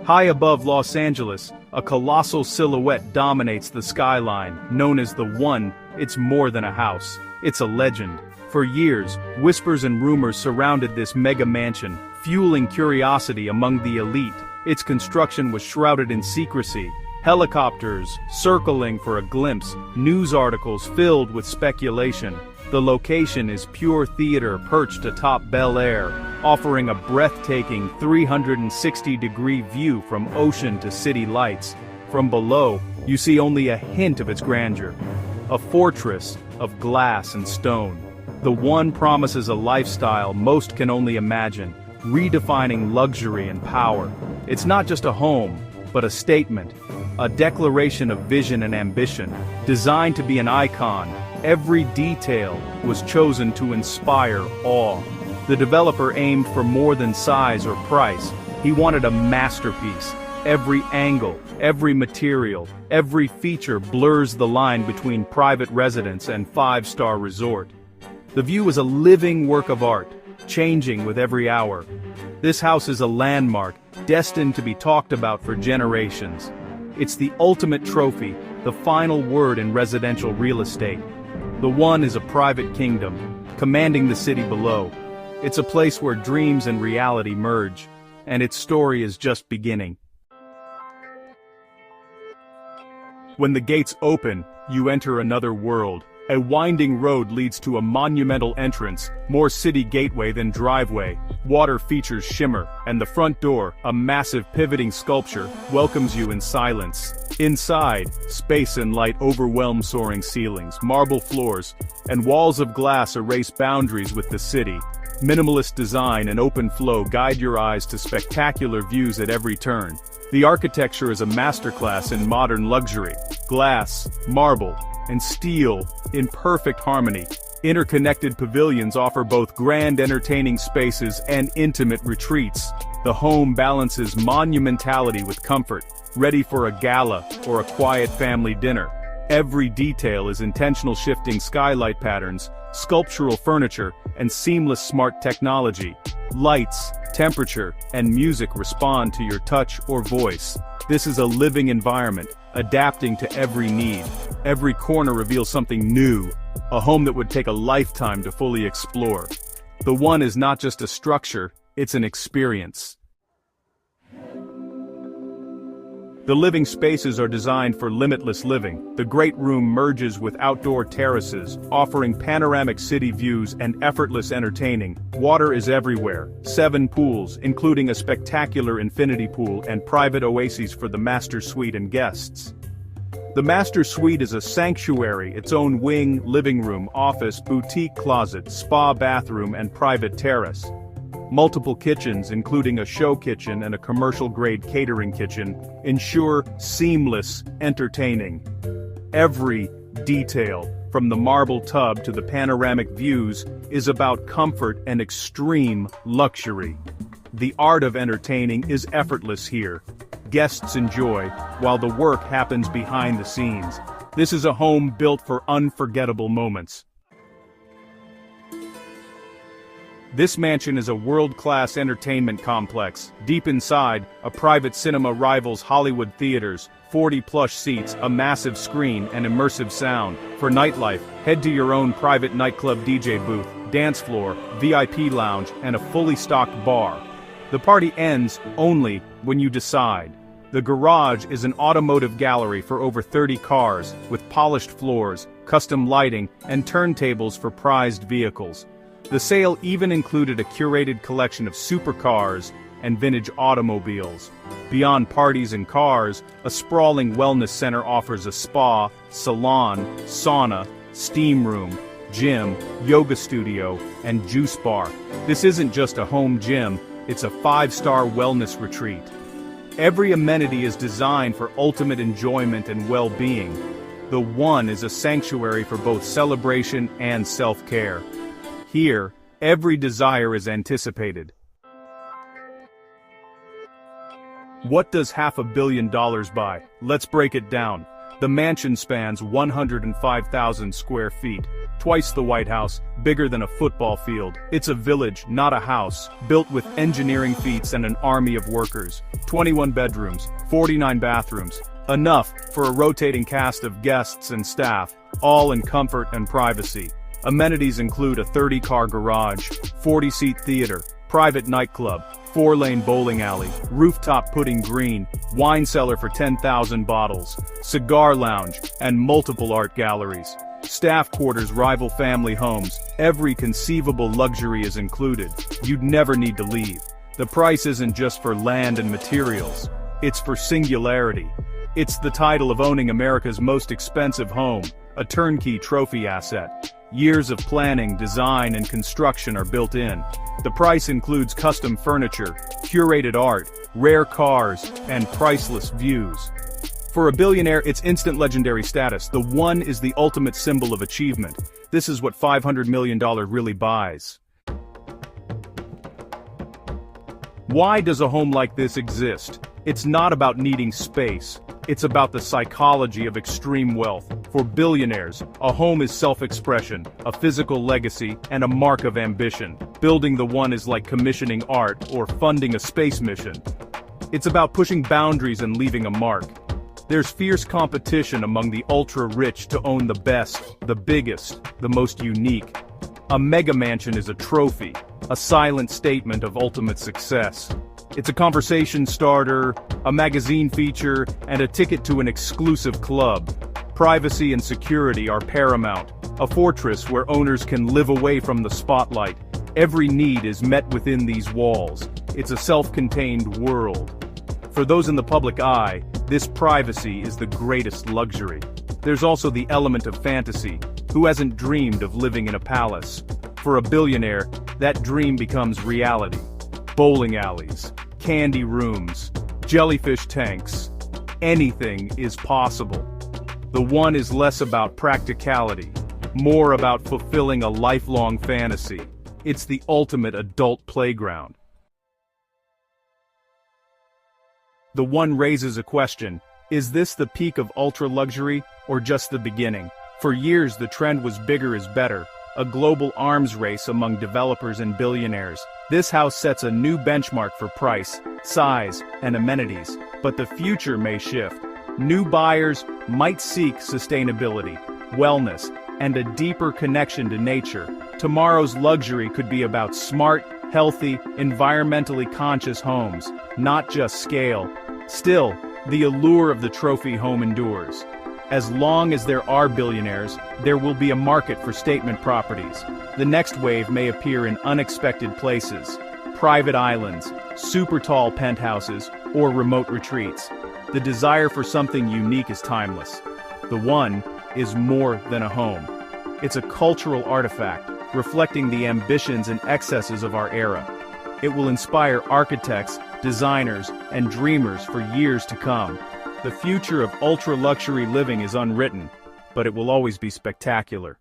High above Los Angeles, a colossal silhouette dominates the skyline. Known as the One, it's more than a house. It's a legend. For years, whispers and rumors surrounded this mega mansion, fueling curiosity among the elite. Its construction was shrouded in secrecy. Helicopters circling for a glimpse, news articles filled with speculation. The location is pure theater perched atop Bel Air, offering a breathtaking 360-degree view from ocean to city lights. From below, you see only a hint of its grandeur. A fortress of glass and stone. The One promises a lifestyle most can only imagine, redefining luxury and power. It's not just a home, but a statement, a declaration of vision and ambition, designed to be an icon. Every detail was chosen to inspire awe. The developer aimed for more than size or price. He wanted a masterpiece. Every angle, every material, every feature blurs the line between private residence and five-star resort. The view is a living work of art, changing with every hour. This house is a landmark, destined to be talked about for generations. It's the ultimate trophy, the final word in residential real estate. The One is a private kingdom, commanding the city below. It's a place where dreams and reality merge, and its story is just beginning. When the gates open, you enter another world. A winding road leads to a monumental entrance, more city gateway than driveway. Water features shimmer, and the front door, a massive pivoting sculpture, welcomes you in silence. Inside, space and light overwhelm soaring ceilings, marble floors, and walls of glass erase boundaries with the city. Minimalist design and open flow guide your eyes to spectacular views at every turn. The architecture is a masterclass in modern luxury. Glass, marble, and steel in perfect harmony. Interconnected pavilions offer both grand entertaining spaces and intimate retreats. The home balances monumentality with comfort, ready for a gala or a quiet family dinner. Every detail is intentional, shifting skylight patterns, sculptural furniture, and seamless smart technology. Lights, temperature, and music respond to your touch or voice. This is a living environment, adapting to every need. Every corner reveals something new, a home that would take a lifetime to fully explore. The One is not just a structure, it's an experience. The living spaces are designed for limitless living. The great room merges with outdoor terraces, offering panoramic city views and effortless entertaining. Water is everywhere. 7 pools, including a spectacular infinity pool and private oases for the master suite and guests. The master suite is a sanctuary, its own wing, living room, office, boutique closet, spa bathroom, and private terrace. Multiple kitchens, including a show kitchen and a commercial-grade catering kitchen, ensure seamless entertaining. Every detail, from the marble tub to the panoramic views, is about comfort and extreme luxury. The art of entertaining is effortless here. Guests enjoy, while the work happens behind the scenes. This is a home built for unforgettable moments. This mansion is a world-class entertainment complex. Deep inside, a private cinema rivals Hollywood theaters, 40 plush seats, a massive screen, and immersive sound. For nightlife, head to your own private nightclub DJ booth, dance floor, VIP lounge, and a fully stocked bar. The party ends only when you decide. The garage is an automotive gallery for over 30 cars, with polished floors, custom lighting, and turntables for prized vehicles. The sale even included a curated collection of supercars and vintage automobiles. Beyond parties and cars, a sprawling wellness center offers a spa, salon, sauna, steam room, gym, yoga studio, and juice bar. This isn't just a home gym, it's a 5-star wellness retreat. Every amenity is designed for ultimate enjoyment and well-being. The One is a sanctuary for both celebration and self-care. Here, every desire is anticipated. What does $500 million buy? Let's break it down. The mansion spans 105,000 square feet, Twice the White House, bigger than a football field. It's a village, not a house, built with engineering feats and an army of workers. 21 bedrooms, 49 bathrooms. Enough for a rotating cast of guests and staff, all in comfort and privacy. Amenities include a 30-car garage, 40-seat theater, private nightclub, 4-lane bowling alley, rooftop putting green, wine cellar for 10,000 bottles, cigar lounge, and multiple art galleries. Staff quarters rival family homes. Every conceivable luxury is included. You'd never need to leave. The price isn't just for land and materials. It's for singularity. It's the title of owning America's most expensive home, a turnkey trophy asset. Years of planning, design, and construction are built in. The price includes custom furniture, curated art, rare cars, and priceless views. For a billionaire, it's instant legendary status. The one is the ultimate symbol of achievement. This is what $500 million really buys. Why does a home like this exist? It's not about needing space. It's about the psychology of extreme wealth. For billionaires, a home is self-expression, a physical legacy, and a mark of ambition. Building the one is like commissioning art or funding a space mission. It's about pushing boundaries and leaving a mark. There's fierce competition among the ultra-rich to own the best, the biggest, the most unique. A mega mansion is a trophy, a silent statement of ultimate success. It's a conversation starter, a magazine feature, and a ticket to an exclusive club. Privacy and security are paramount, a fortress where owners can live away from the spotlight. Every need is met within these walls. It's a self-contained world. For those in the public eye, this privacy is the greatest luxury. There's also the element of fantasy. Who hasn't dreamed of living in a palace? For a billionaire, that dream becomes reality. Bowling alleys, candy rooms, jellyfish tanks. Anything is possible. The one is less about practicality, more about fulfilling a lifelong fantasy. It's the ultimate adult playground. The one raises a question: is this the peak of ultra-luxury, or just the beginning? For years the trend was bigger is better, a global arms race among developers and billionaires. This house sets a new benchmark for price, size, and amenities, but the future may shift. New buyers might seek sustainability, wellness, and a deeper connection to nature. Tomorrow's luxury could be about smart, healthy, environmentally conscious homes, not just scale. Still, the allure of the trophy home endures. As long as there are billionaires, there will be a market for statement properties. The next wave may appear in unexpected places: private islands, super tall penthouses, or remote retreats. The desire for something unique is timeless. The one is more than a home. It's a cultural artifact, reflecting the ambitions and excesses of our era. It will inspire architects, designers, and dreamers for years to come. The future of ultra-luxury living is unwritten, but it will always be spectacular.